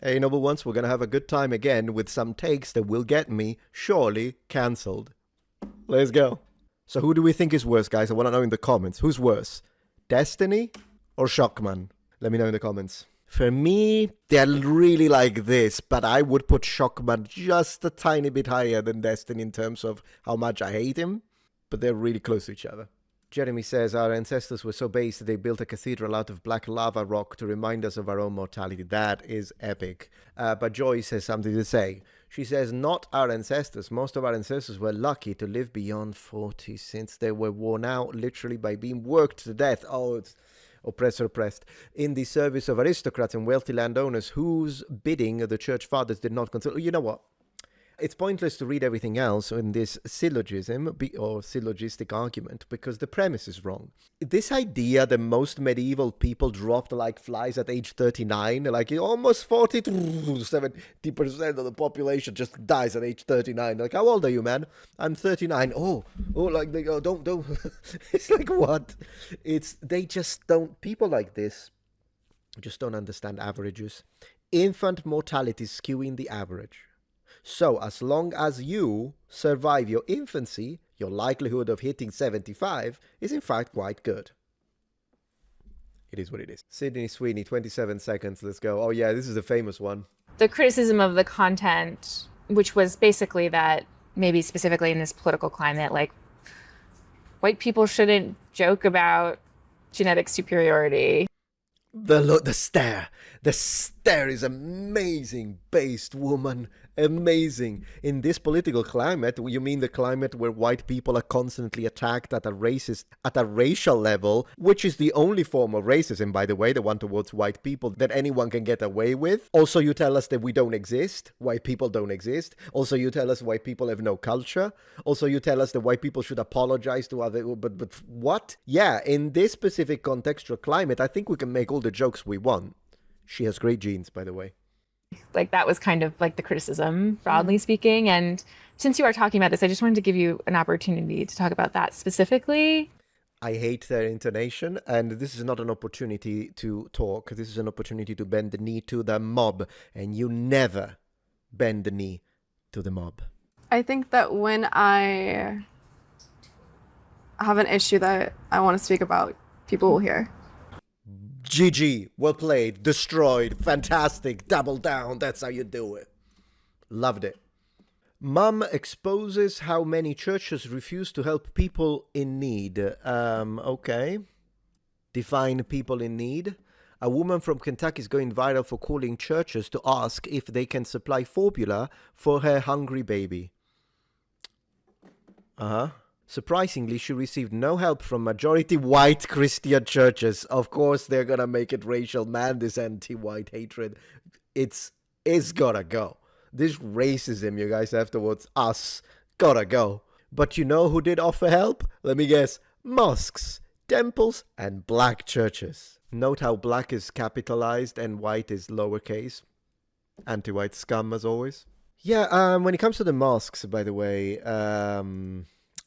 Hey, noble ones, we're gonna have a good time again with some takes that will get me surely cancelled. Let's go. So who do we think is worse, guys? I want to know in the comments. Who's worse? Destiny or Shockman? Let me know in the comments. For me, they're really like this, but I would put Shockman just a tiny bit higher than Destiny in terms of how much I hate him, but they're really close to each other. Jeremy says, our ancestors were so base that they built a cathedral out of black lava rock to remind us of our own mortality. That is epic. But Joyce has something to say. She says, not our ancestors. Most of our ancestors were lucky to live beyond 40 since they were worn out literally by being worked to death. Oh, it's oppressed, in the service of aristocrats and wealthy landowners whose bidding the church fathers did not consider. You know what? It's pointless to read everything else in this syllogism or syllogistic argument because the premise is wrong. This idea that most medieval people dropped like flies at age 39, like almost 40 to 70% of the population just dies at age 39. Like, how old are you, man? I'm 39. Oh, like they go, don't. It's like, what? They just don't, people like this just don't understand averages. Infant mortality is skewing the average. So as long as you survive your infancy, your likelihood of hitting 75 is in fact quite good. It is what it is. Sydney Sweeney, 27 seconds. Let's go. Oh yeah, this is a famous one. The criticism of the content, which was basically that maybe specifically in this political climate, like white people shouldn't joke about genetic superiority. The stare. The stare is amazing, based woman. Amazing. In this political climate, you mean the climate where white people are constantly attacked at a racial level, which is the only form of racism, by the way, the one towards white people that anyone can get away with. Also, you tell us that we don't exist. White people don't exist. Also, you tell us white people have no culture. Also, you tell us that white people should apologize to other, but what? Yeah, in this specific contextual climate, I think we can make all the jokes we want. She has great genes, by the way. Like that was kind of like the criticism, broadly speaking. And since you are talking about this, I just wanted to give you an opportunity to talk about that specifically. I hate their intonation, and this is not an opportunity to talk. This is an opportunity to bend the knee to the mob, and you never bend the knee to the mob. I think that when I have an issue that I want to speak about, people will hear. GG, well played, destroyed, fantastic, double down, that's how you do it. Loved it. Mum exposes how many churches refuse to help people in need. Okay. Define people in need. A woman from Kentucky is going viral for calling churches to ask if they can supply formula for her hungry baby. Surprisingly, she received no help from majority white Christian churches. Of course, they're gonna make it racial, man, this anti-white hatred. It's gotta go. This racism you guys have towards us gotta go. But you know who did offer help? Let me guess. Mosques, temples, and black churches. Note how black is capitalized and white is lowercase. Anti-white scum, as always. Yeah, when it comes to the mosques, by the way,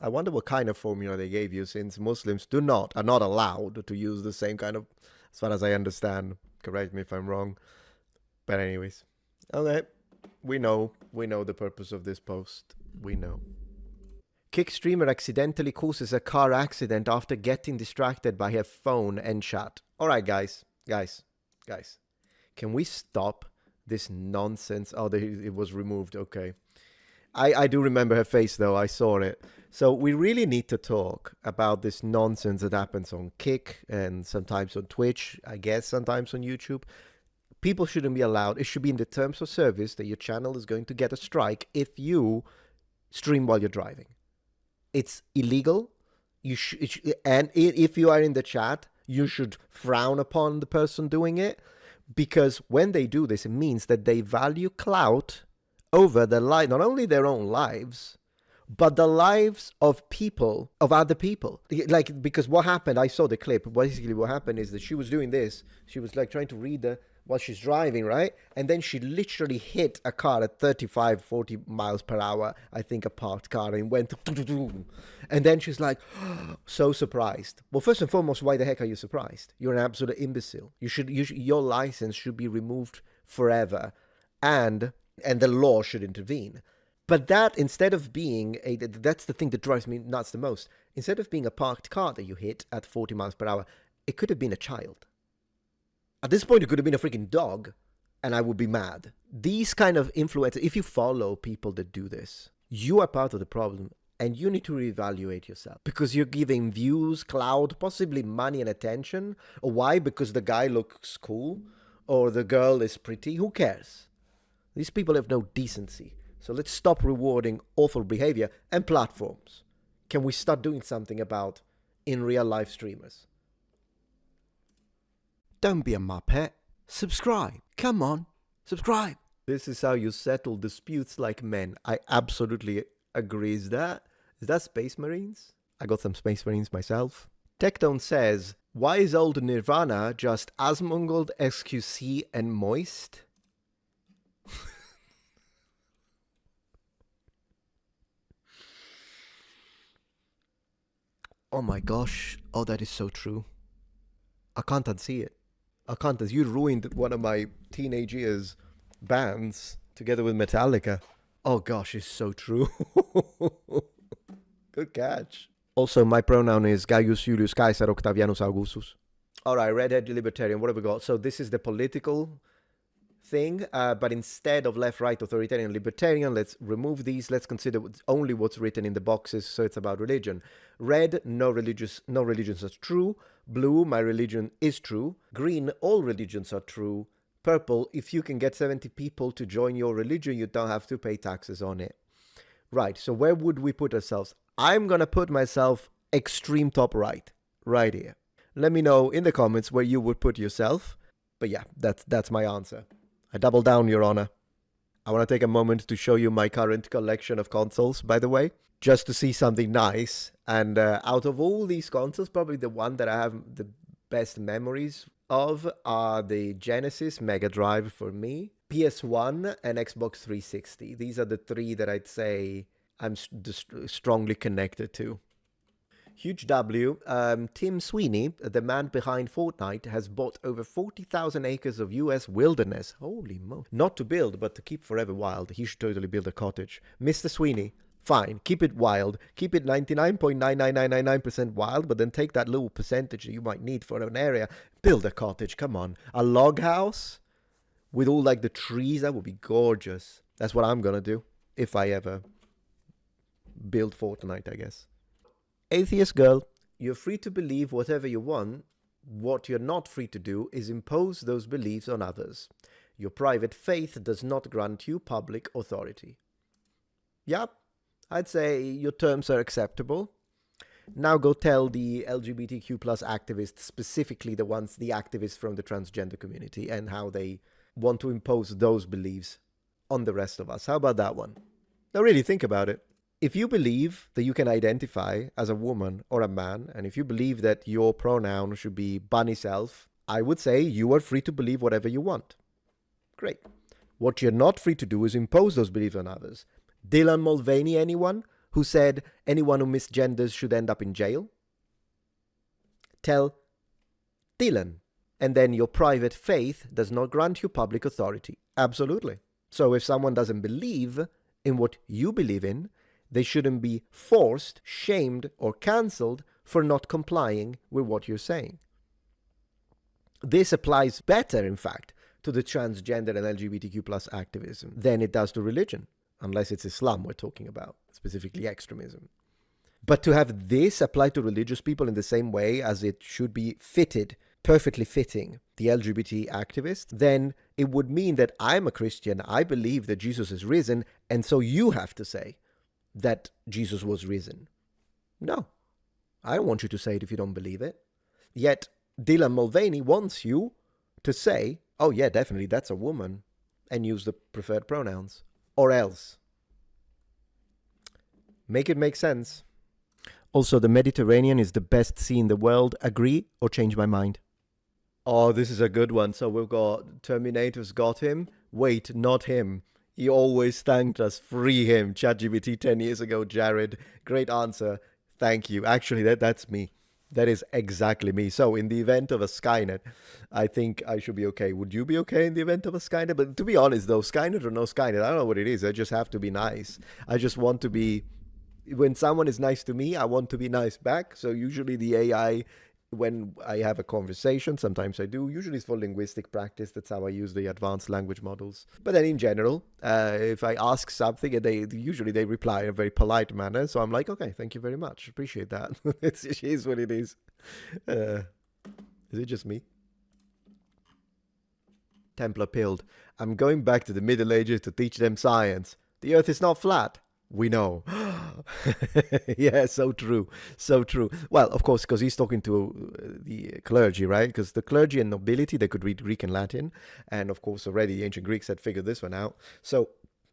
I wonder what kind of formula they gave you, since Muslims are not allowed to use the same kind of, as far as I understand. Correct me if I'm wrong. But anyways, okay, we know the purpose of this post. We know. Kick streamer accidentally causes a car accident after getting distracted by her phone and chat. All right, guys, can we stop this nonsense? Oh, it was removed. Okay. I do remember her face, though. I saw it. So we really need to talk about this nonsense that happens on Kick and sometimes on Twitch, I guess sometimes on YouTube. People shouldn't be allowed. It should be in the terms of service that your channel is going to get a strike if you stream while you're driving. It's illegal. And if you are in the chat, you should frown upon the person doing it, because when they do this, it means that they value clout over their life, not only their own lives, but the lives of people, of other people. Like, because what happened, I saw the clip. Basically, what happened is that she was doing this. She was like trying to read while she's driving, right? And then she literally hit a car at 35, 40 miles per hour, I think a parked car, and went, and then she's like, so surprised. Well, first and foremost, why the heck are you surprised? You're an absolute imbecile. Your license should be removed forever, and the law should intervene. But that, instead of being that's the thing that drives me nuts the most. Instead of being a parked car that you hit at 40 miles per hour, it could have been a child. At this point, it could have been a freaking dog, and I would be mad. These kind of influencers, if you follow people that do this, you are part of the problem, and you need to reevaluate yourself. Because you're giving views, clout, possibly money and attention. Or why? Because the guy looks cool, or the girl is pretty. Who cares? These people have no decency. So let's stop rewarding awful behavior and platforms. Can we start doing something about in real life streamers? Don't be a muppet. Subscribe. Come on. Subscribe. This is how you settle disputes like men. I absolutely agree. Is that Space Marines? I got some Space Marines myself. Tectone says, why is old Nirvana just Asmongold, XQC, and Moist? Oh my gosh. Oh, that is so true. I can't unsee it. I can't. You ruined one of my teenage years bands together with Metallica. Oh gosh, it's so true. Good catch. Also, my pronoun is Gaius Julius Caesar Octavianus Augustus. All right, redhead libertarian. What have we got? So this is the political thing, but instead of left, right, authoritarian, libertarian, let's remove these. Let's consider only what's written in the boxes. So it's about religion. Red, no religions are true. Blue, my religion is true. Green, all religions are true. Purple, if you can get 70 people to join your religion, you don't have to pay taxes on it. Right, so where would we put ourselves? I'm gonna put myself extreme top right here. Let me know in the comments where you would put yourself. But yeah, that's my answer. I double down, Your Honor. I want to take a moment to show you my current collection of consoles, by the way, just to see something nice. And out of all these consoles, probably the one that I have the best memories of are the Genesis, Mega Drive for me, PS1, and Xbox 360. These are the three that I'd say I'm strongly connected to. Huge W. Tim Sweeney, the man behind Fortnite, has bought over 40,000 acres of US wilderness. Holy mo! Not to build, but to keep forever wild. He should totally build a cottage. Mr. Sweeney, fine, keep it wild. Keep it 99.99999% wild, but then take that little percentage that you might need for an area. Build a cottage, come on. A log house with all like the trees, that would be gorgeous. That's what I'm gonna do if I ever build Fortnite, I guess. Atheist girl, you're free to believe whatever you want. What you're not free to do is impose those beliefs on others. Your private faith does not grant you public authority. Yep, I'd say your terms are acceptable. Now go tell the LGBTQ plus activists, specifically the activists from the transgender community, and how they want to impose those beliefs on the rest of us. How about that one? Now really think about it. If you believe that you can identify as a woman or a man, and if you believe that your pronoun should be bunny self, I would say you are free to believe whatever you want. Great. What you're not free to do is impose those beliefs on others. Dylan Mulvaney, anyone who said anyone who misgenders should end up in jail? Tell Dylan. And then your private faith does not grant you public authority. Absolutely. So if someone doesn't believe in what you believe in, they shouldn't be forced, shamed, or cancelled for not complying with what you're saying. This applies better, in fact, to the transgender and LGBTQ plus activism than it does to religion, unless it's Islam we're talking about, specifically extremism. But to have this apply to religious people in the same way as it should be fitted, perfectly fitting the LGBT activist, then it would mean that I'm a Christian, I believe that Jesus is risen, and so you have to say that Jesus was risen. No, I don't want you to say it if you don't believe it. Yet Dylan Mulvaney wants you to say, oh yeah, definitely, that's a woman, and use the preferred pronouns. Or else. Make it make sense. Also, the Mediterranean is the best sea in the world. Agree or change my mind? Oh, this is a good one. So we've got Terminator's got him. Wait, not him. He always thanked us. Free him. ChatGPT 10 years ago, Jared. Great answer. Thank you. Actually, that's me. That is exactly me. So, in the event of a Skynet, I think I should be okay. Would you be okay in the event of a Skynet? But to be honest, though, Skynet or no Skynet, I don't know what it is. I just have to be nice. I just want to be. When someone is nice to me, I want to be nice back. So, usually the AI, when I have a conversation, sometimes I do. Usually it's for linguistic practice. That's how I use the advanced language models. But then in general, if I ask something, and they usually they reply in a very polite manner. So I'm like, okay, thank you very much. Appreciate that. It is what it is. Is it just me? Templar pilled. I'm going back to the Middle Ages to teach them science. The earth is not flat. We know. Yeah, so true. So true. Well, of course, because he's talking to the clergy, right? Because the clergy and nobility, they could read Greek and Latin. And of course, already the ancient Greeks had figured this one out. So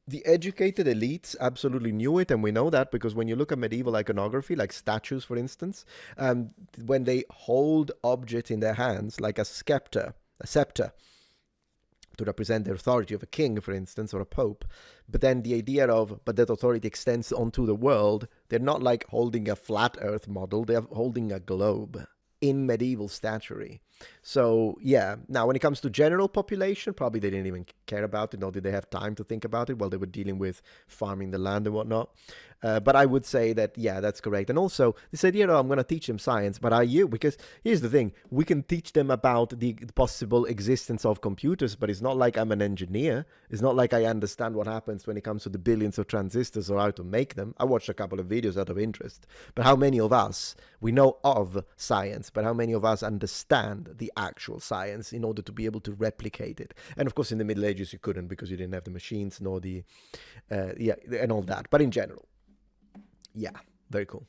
the educated elites absolutely knew it. And we know that because when you look at medieval iconography, like statues, for instance, when they hold objects in their hands, like a scepter, to represent the authority of a king, for instance, or a pope. But then the idea of, but that authority extends onto the world, they're not like holding a flat earth model, they're holding a globe in medieval statuary. So, yeah. Now, when it comes to general population, probably they didn't even care about it, nor did they have time to think about it while they were dealing with farming the land and whatnot. But I would say that, yeah, that's correct. And also, this idea, I'm going to teach them science, but are you? Because here's the thing. We can teach them about the possible existence of computers, but it's not like I'm an engineer. It's not like I understand what happens when it comes to the billions of transistors or how to make them. I watched a couple of videos out of interest. But how many of us, we know of science, but how many of us understand the actual science in order to be able to replicate it? And of course, in the Middle Ages, you couldn't because you didn't have the machines nor the, and all that. But in general, yeah, very cool.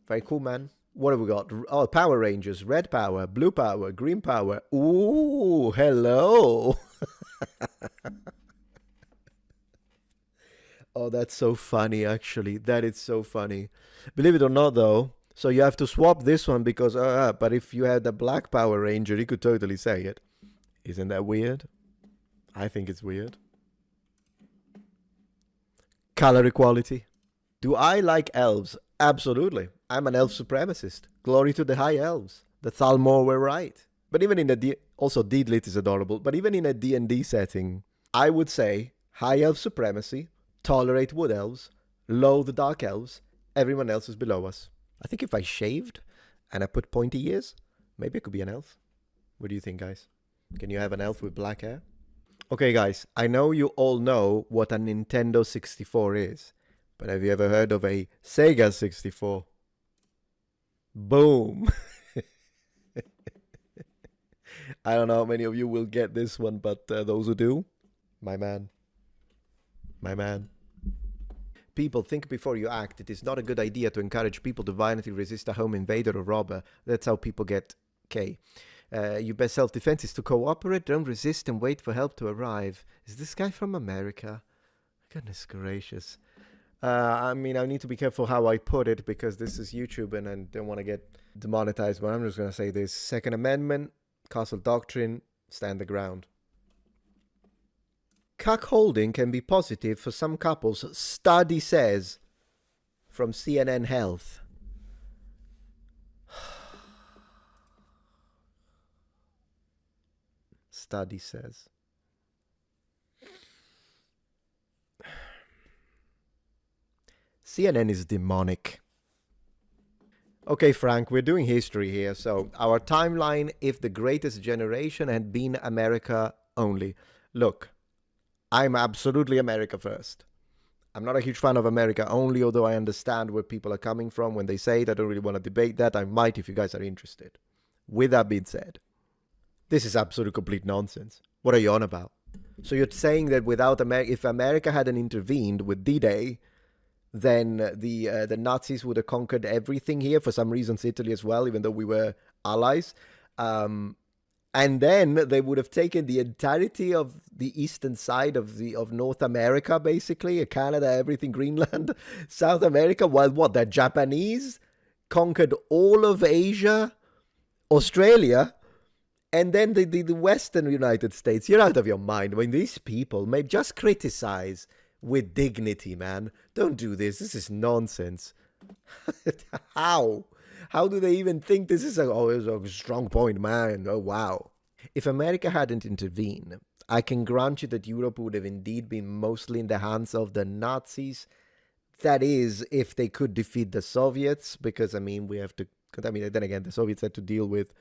Very cool, man. What have we got? Oh, Power Rangers, red power, blue power, green power. Ooh, hello. Oh, that's so funny, actually. That is so funny. Believe it or not, though, so you have to swap this one because, but if you had a black Power Ranger, you could totally say it. Isn't that weird? I think it's weird. Color equality. Do I like elves? Absolutely. I'm an elf supremacist. Glory to the high elves. The Thalmor were right. But even in a also Deedlit is adorable, but even in a D&D setting, I would say high elf supremacy, tolerate wood elves, loathe dark elves, everyone else is below us. I think if I shaved and I put pointy ears, maybe I could be an elf. What do you think, guys? Can you have an elf with black hair? Okay, guys, I know you all know what a Nintendo 64 is. But have you ever heard of a Sega 64? Boom. I don't know how many of you will get this one, but those who do, my man. My man. People, think before you act. It is not a good idea to encourage people to violently resist a home invader or robber. That's how people get K. Your best self-defense is to cooperate, don't resist, and wait for help to arrive. Is this guy from America? Goodness gracious. I mean, I need to be careful how I put it because this is YouTube and I don't want to get demonetized, but I'm just going to say this. Second Amendment, Castle Doctrine, stand the ground. Cuckolding can be positive for some couples, study says, from CNN Health. Study says. CNN is demonic. Okay, Frank, we're doing history here. So our timeline, if the greatest generation had been America only. Look, I'm absolutely America first. I'm not a huge fan of America only, although I understand where people are coming from when they say it. I don't really want to debate that. I might if you guys are interested. With that being said, this is absolute complete nonsense. What are you on about? So you're saying that without America, if America hadn't intervened with D-Day, then the Nazis would have conquered everything here. For some reasons, Italy as well, even though we were allies. And then they would have taken the entirety of the eastern side of North America, basically, Canada, everything, Greenland, South America. While what? The Japanese conquered all of Asia, Australia, and then the Western United States. You're out of your mind. I mean, these people may just criticize with dignity, man. Don't do this. This is nonsense. How? How do they even think this is it's a strong point, man? Oh, wow. If America hadn't intervened, I can grant you that Europe would have indeed been mostly in the hands of the Nazis. That is, if they could defeat the Soviets, because, then again, the Soviets had to deal with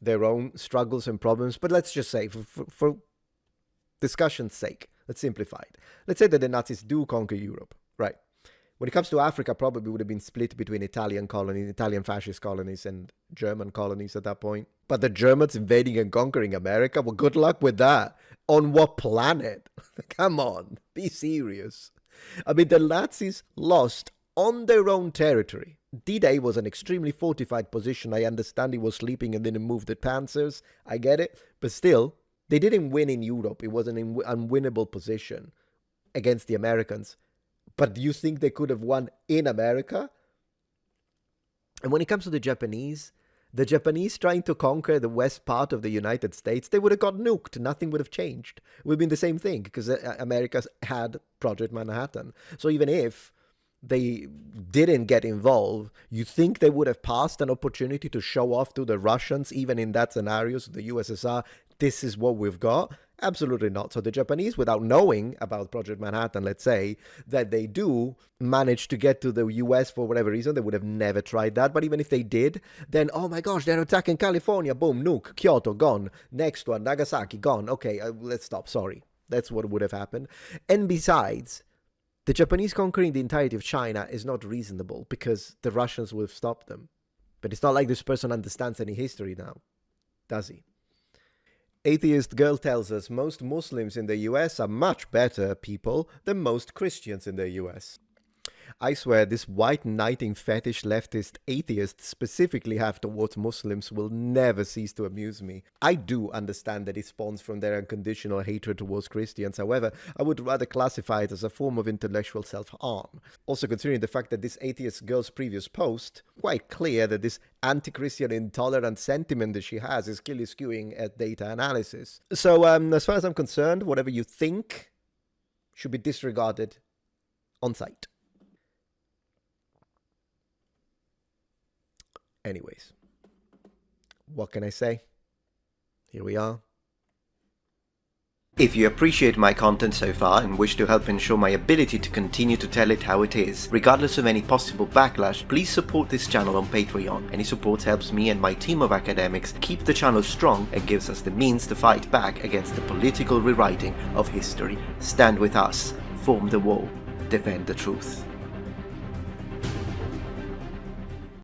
their own struggles and problems. But let's just say, for discussion's sake, let's simplify it. Let's say that the Nazis do conquer Europe, right? When it comes to Africa, probably would have been split between Italian fascist colonies and German colonies at that point. But the Germans invading and conquering America, well, good luck with that. On what planet? Come on, be serious. I mean, the Nazis lost on their own territory. D-Day was an extremely fortified position. I understand he was sleeping and didn't move the panzers. I get it. But still, they didn't win in Europe. It was an unwinnable position against the Americans. But do you think they could have won in America? And when it comes to the Japanese trying to conquer the west part of the United States, they would have got nuked. Nothing would have changed. It would have been the same thing because America had Project Manhattan. So even if they didn't get involved, you think they would have passed an opportunity to show off to the Russians, even in that scenario, so the USSR, this is what we've got? Absolutely not. So the Japanese, without knowing about Project Manhattan, let's say, that they do manage to get to the US for whatever reason, they would have never tried that. But even if they did, then, oh my gosh, they're attacking California, boom, nuke, Kyoto, gone. Next one, Nagasaki, gone. Okay, let's stop, sorry. That's what would have happened. And besides, the Japanese conquering the entirety of China is not reasonable because the Russians would have stopped them. But it's not like this person understands any history now, does he? Atheist Girl tells us most Muslims in the US are much better people than most Christians in the US. I swear this white knighting fetish leftist atheists specifically have towards Muslims will never cease to amuse me. I do understand that it spawns from their unconditional hatred towards Christians. However, I would rather classify it as a form of intellectual self-harm. Also considering the fact that this atheist girl's previous post, quite clear that this anti-Christian intolerant sentiment that she has is clearly skewing at data analysis. So as far as I'm concerned, whatever you think should be disregarded on sight. Anyways, what can I say? Here we are. If you appreciate my content so far and wish to help ensure my ability to continue to tell it how it is, regardless of any possible backlash, please support this channel on Patreon. Any support helps me and my team of academics keep the channel strong and gives us the means to fight back against the political rewriting of history. Stand with us, form the wall, defend the truth.